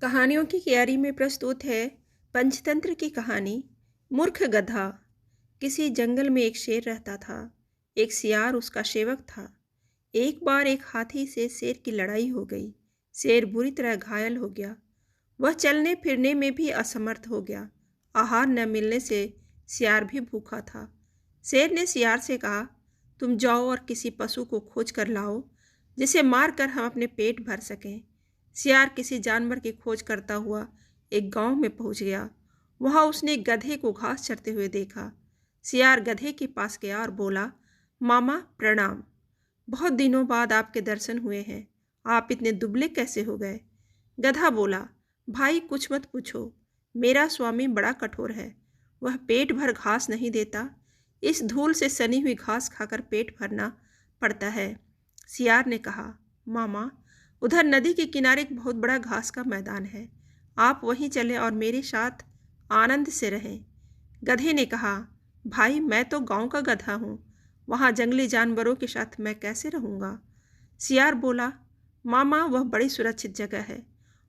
कहानियों की क्यारी में प्रस्तुत है पंचतंत्र की कहानी मूर्ख गधा। किसी जंगल में एक शेर रहता था। एक सियार उसका सेवक था। एक बार एक हाथी से शेर की लड़ाई हो गई। शेर बुरी तरह घायल हो गया। वह चलने फिरने में भी असमर्थ हो गया। आहार न मिलने से सियार भी भूखा था। शेर ने सियार से कहा, तुम जाओ और किसी पशु को खोज कर लाओ जिसे मारकर हम अपने पेट भर सकें। सियार किसी जानवर की खोज करता हुआ एक गांव में पहुंच गया। वहां उसने एक गधे को घास चरते हुए देखा। सियार गधे के पास गया और बोला, मामा प्रणाम। बहुत दिनों बाद आपके दर्शन हुए हैं। आप इतने दुबले कैसे हो गए? गधा बोला, भाई कुछ मत पूछो। मेरा स्वामी बड़ा कठोर है। वह पेट भर घास नहीं देता। इस धूल से सनी हुई घास खाकर पेट भरना पड़ता है। सियार ने कहा, मामा उधर नदी के किनारे एक बहुत बड़ा घास का मैदान है। आप वहीं चलें और मेरे साथ आनंद से रहें। गधे ने कहा, भाई मैं तो गांव का गधा हूँ। वहाँ जंगली जानवरों के साथ मैं कैसे रहूँगा? सियार बोला, मामा वह बड़ी सुरक्षित जगह है।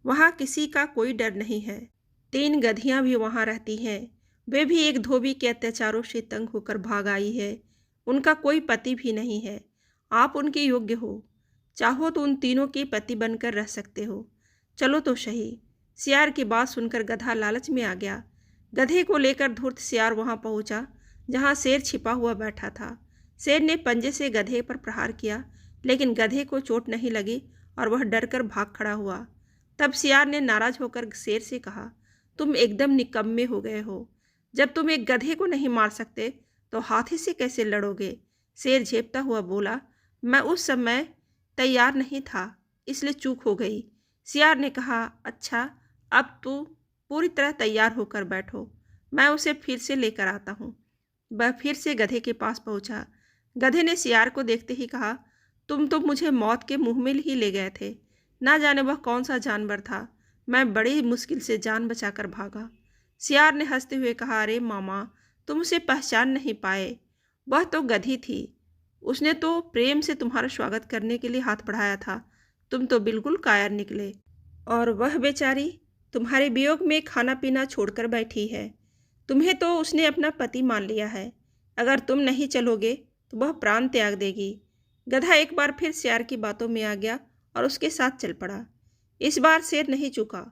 वहाँ किसी का कोई डर नहीं है। 3 गधियाँ भी वहाँ रहती हैं। वे भी एक धोबी के अत्याचारों से तंग होकर भाग आई है। उनका कोई पति भी नहीं है। आप उनके योग्य हो। चाहो तो उन तीनों के पति बनकर रह सकते हो। चलो तो सही। सियार की बात सुनकर गधा लालच में आ गया। गधे को लेकर धूर्त सियार वहां पहुंचा जहां शेर छिपा हुआ बैठा था। शेर ने पंजे से गधे पर प्रहार किया, लेकिन गधे को चोट नहीं लगी और वह डरकर भाग खड़ा हुआ। तब सियार ने नाराज होकर शेर से कहा, तुम एकदम निकम्मे हो गए हो। जब तुम एक गधे को नहीं मार सकते तो हाथी से कैसे लड़ोगे? शेर झेपता हुआ बोला, मैं उस समय तैयार नहीं था, इसलिए चूक हो गई। सियार ने कहा, अच्छा अब तो पूरी तरह तैयार होकर बैठो, मैं उसे फिर से लेकर आता हूँ। वह फिर से गधे के पास पहुंचा। गधे ने सियार को देखते ही कहा, तुम तो मुझे मौत के मुंह में ही ले गए थे। ना जाने वह कौन सा जानवर था। मैं बड़ी मुश्किल से जान बचाकर भागा। सियार ने हंसते हुए कहा, अरे मामा तुम उसे पहचान नहीं पाए। वह तो गधी थी। उसने तो प्रेम से तुम्हारा स्वागत करने के लिए हाथ बढ़ाया था। तुम तो बिल्कुल कायर निकले। और वह बेचारी तुम्हारे वियोग में खाना पीना छोड़कर बैठी है। तुम्हें तो उसने अपना पति मान लिया है। अगर तुम नहीं चलोगे तो वह प्राण त्याग देगी। गधा एक बार फिर सियार की बातों में आ गया और उसके साथ चल पड़ा। इस बार शेर नहीं चुका।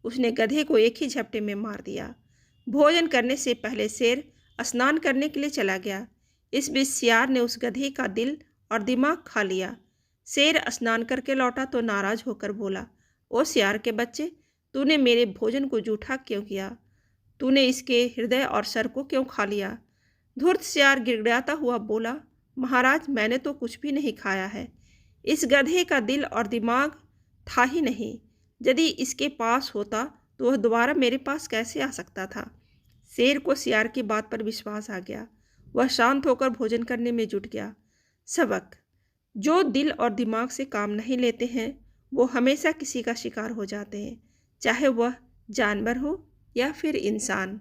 उसने गधे को एक ही झपटे में मार दिया। भोजन करने से पहले शेर स्नान करने के लिए चला गया। इस बीच सियार ने उस गधे का दिल और दिमाग खा लिया। शेर स्नान करके लौटा तो नाराज होकर बोला, ओ सियार के बच्चे, तूने मेरे भोजन को जूठा क्यों किया? तूने इसके हृदय और सर को क्यों खा लिया? धूर्त सियार गिड़गिड़ाता हुआ बोला, महाराज मैंने तो कुछ भी नहीं खाया है। इस गधे का दिल और दिमाग था ही नहीं। यदि इसके पास होता तो वह दोबारा मेरे पास कैसे आ सकता था? शेर को सियार की बात पर विश्वास आ गया। वह शांत होकर भोजन करने में जुट गया। सबक: जो दिल और दिमाग से काम नहीं लेते हैं वो हमेशा किसी का शिकार हो जाते हैं, चाहे वह जानवर हो या फिर इंसान।